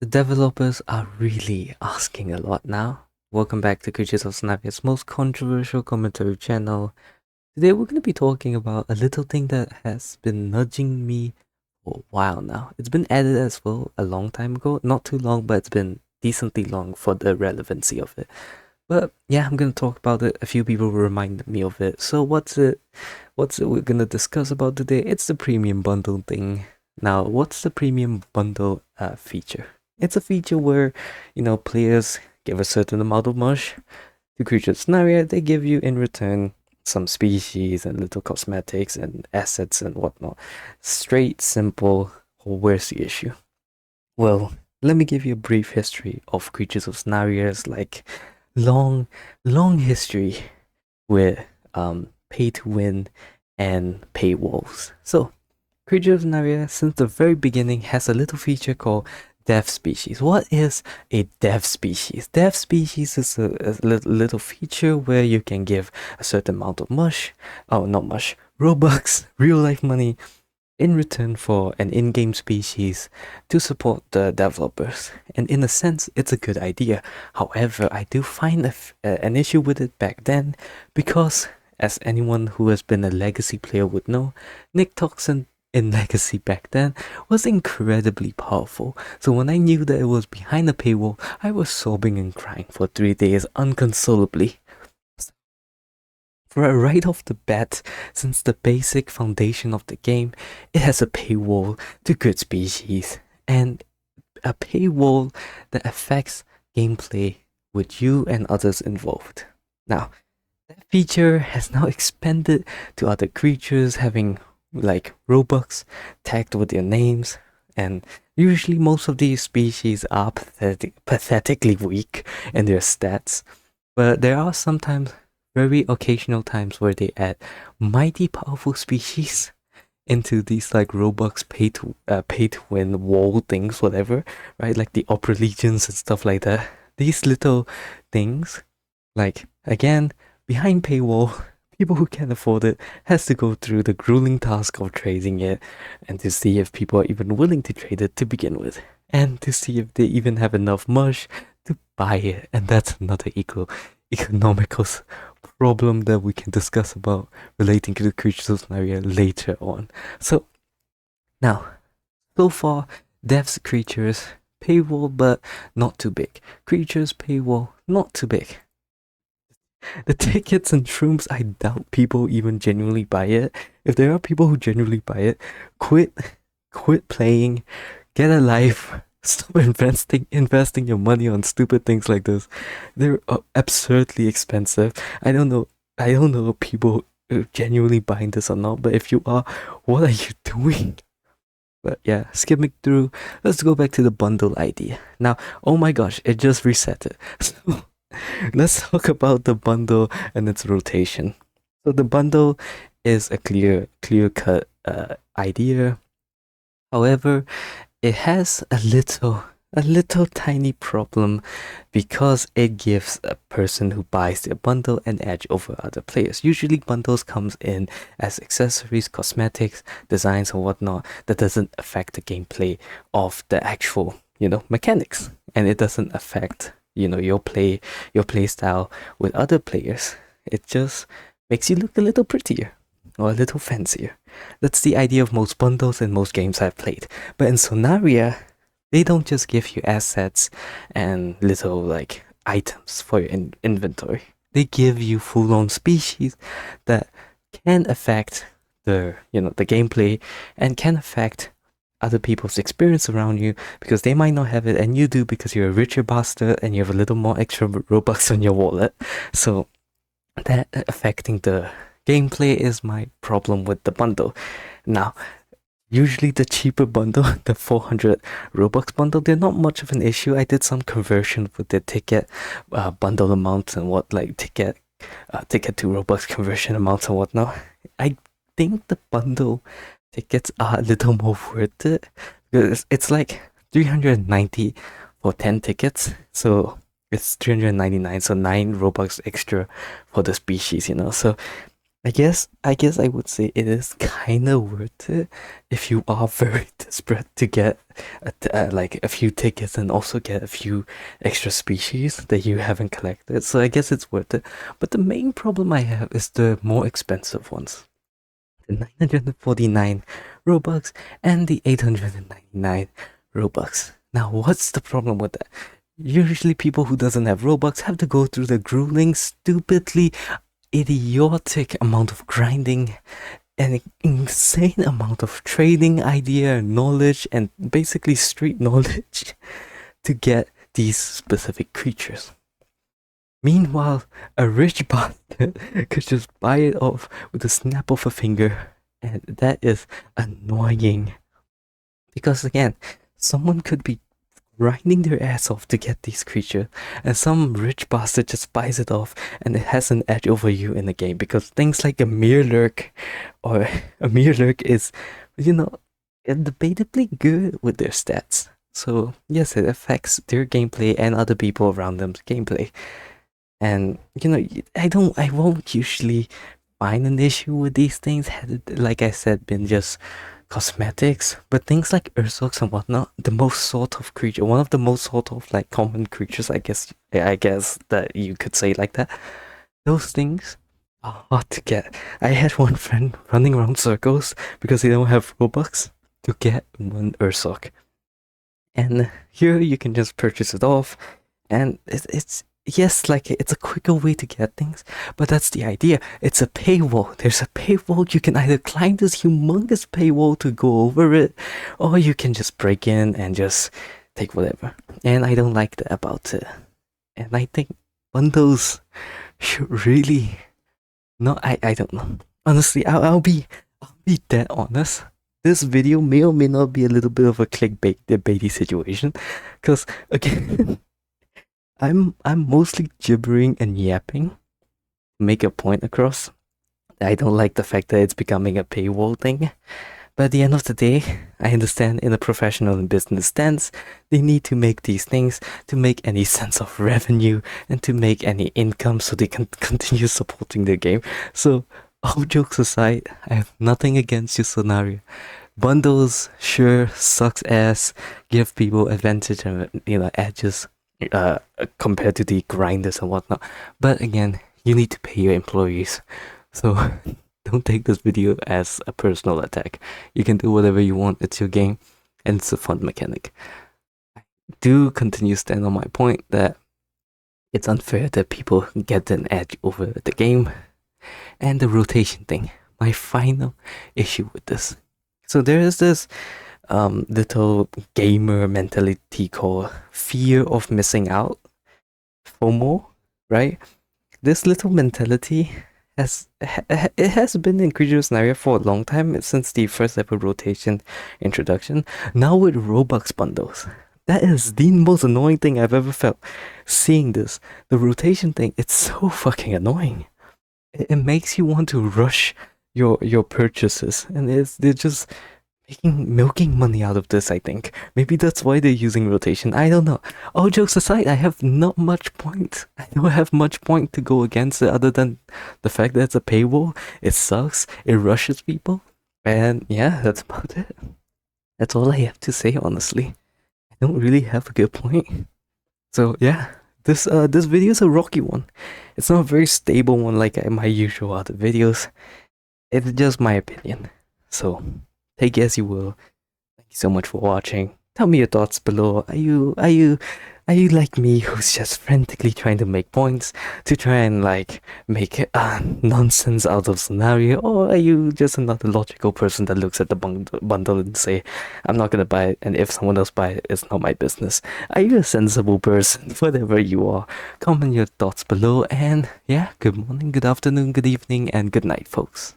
The developers are really asking a lot now. Welcome back to Creatures of Sonaria's most controversial commentary channel. Today we're going to be talking about a little thing that has been nudging me for a while now. It's been added as well a long time ago. Not too long, but it's been decently long for the relevancy of it. But yeah, I'm going to talk about it. A few people reminded me of it. So what's it? What's it we're going to discuss about today? It's the premium bundle thing. Now, what's the premium bundle feature? It's a feature where, players give a certain amount of mush to creatures scenario. They give you in return some species and little cosmetics and assets and whatnot. Straight, simple. Where's the issue? Well, let me give you a brief history of Creatures of Scenarios, like long, long history with pay to win and paywalls. So, Creatures of Scenario, since the very beginning, has a little feature called dev species. What is a dev species? Dev species is a little feature where you can give a certain amount of not mush, Robux, real life money, in return for an in-game species to support the developers. And in a sense, it's a good idea. However, I do find an issue with it back then because, as anyone who has been a Legacy player would know, Nick Toxin in Legacy back then was incredibly powerful. So when I knew that it was behind a paywall, I was sobbing and crying for 3 days unconsolably. For right off the bat, since the basic foundation of the game, it has a paywall to good species, and a paywall that affects gameplay with you and others involved. Now, that feature has now expanded to other creatures having like Robux tagged with their names, and usually most of these species are pathetically weak in their stats, but there are sometimes very occasional times where they add mighty powerful species into these like Robux pay to win wall things, whatever, right? Like the Opera Legions and stuff like that. These little things, like again, behind paywall, people who can afford it has to go through the grueling task of trading it and to see if people are even willing to trade it to begin with, and to see if they even have enough mush to buy it. And that's another economical problem that we can discuss about relating to the creatures scenario later on. So now, so far, devs creatures paywall but not too big. Creatures paywall not too big. The tickets and shrooms, I doubt people even genuinely buy it. If there are people who genuinely buy it, quit playing, get a life, stop investing your money on stupid things like this. They're absurdly expensive. I don't know people genuinely buying this or not, but if you are, what are you doing? But yeah, skipping through, let's go back to the bundle idea. Now, oh my gosh, it just reset it. So let's talk about the bundle and its rotation. So the bundle is a clear cut idea. However, it has a little tiny problem because it gives a person who buys their bundle an edge over other players. Usually bundles comes in as accessories, cosmetics, designs and whatnot that doesn't affect the gameplay of the actual, mechanics. And it doesn't affect, your play style with other players. It just makes you look a little prettier or a little fancier. That's the idea of most bundles in most games I've played. But in Sonaria, they don't just give you assets and little like items for your inventory. They give you full-on species that can affect the gameplay and can affect other people's experience around you because they might not have it and you do because you're a richer bastard and you have a little more extra Robux on your wallet. So that affecting the gameplay is my problem with the bundle. Now, usually the cheaper bundle, the 400 Robux bundle, they're not much of an issue. I did some conversion with the ticket bundle amounts and ticket to Robux conversion amounts and whatnot. I think the bundle tickets are a little more worth it because it's like 390 for 10 tickets. So it's 399, so 9 Robux extra for the species, So I guess I would say it is kind of worth it if you are very desperate to get like a few tickets and also get a few extra species that you haven't collected. So I guess it's worth it. But the main problem I have is the more expensive ones. The 949 Robux and the 899 Robux. Now, what's the problem with that? Usually people who doesn't have Robux have to go through the grueling, stupidly idiotic amount of grinding, an insane amount of trading idea and knowledge and basically street knowledge to get these specific creatures. Meanwhile, a rich bastard could just buy it off with a snap of a finger, and that is annoying. Because again, someone could be grinding their ass off to get these creatures, and some rich bastard just buys it off and it has an edge over you in the game because things like a Mirror or a Mirror is, debatably good with their stats. So yes, it affects their gameplay and other people around them's gameplay. And I won't usually find an issue with these things had it, like I said, been just cosmetics, but things like Ursox and whatnot, the most sort of creature, one of the most sort of like common creatures, I guess that you could say like that. Those things are hard to get. I had one friend running around circles because he don't have Robux to get one Ursoc. And here you can just purchase it off, and it's yes, like it's a quicker way to get things, but that's the idea. It's a paywall. There's a paywall. You can either climb this humongous paywall to go over it, or you can just break in and just take whatever. And I don't like that about it. And I think bundles should really no, I don't know. Honestly, I'll be dead honest. This video may or may not be a little bit of a clickbait debatey situation, because again, I'm mostly gibbering and yapping, make a point across. I don't like the fact that it's becoming a paywall thing. But at the end of the day, I understand in a professional and business stance, they need to make these things to make any sense of revenue and to make any income so they can continue supporting their game. So, all jokes aside, I have nothing against you, Sonaria. Bundles sure sucks ass, give people advantage and edges uh, compared to the grinders and whatnot. But again, you need to pay your employees. So don't take this video as a personal attack. You can do whatever you want, it's your game, and it's a fun mechanic. I do continue to stand on my point that it's unfair that people get an edge over the game. And the rotation thing, my final issue with this. So there is this little gamer mentality called fear of missing out, FOMO, right? This little mentality it has been in Creature Scenario for a long time, since the first ever rotation introduction. Now with Robux bundles, that is the most annoying thing I've ever felt. Seeing this, the rotation thing, it's so fucking annoying. It makes you want to rush your purchases, and they're just milking money out of this. I think maybe that's why they're using rotation. I don't know. All jokes aside, I have not much point. I don't have much point to go against it other than the fact that it's a paywall. It sucks. It rushes people, and yeah, that's about it. That's all I have to say. Honestly, I don't really have a good point. So yeah, this video is a rocky one. It's not a very stable one like my usual other videos. It's just my opinion. So take it as you will. Thank you so much for watching. Tell me your thoughts below. Are you like me, who's just frantically trying to make points to try and like make nonsense out of scenario, or are you just another logical person that looks at the bundle and say, I'm not gonna buy it, and if someone else buy it, it's not my business? Are you a sensible person? Whatever you are, comment your thoughts below. And yeah, good morning, good afternoon, good evening, and good night, folks.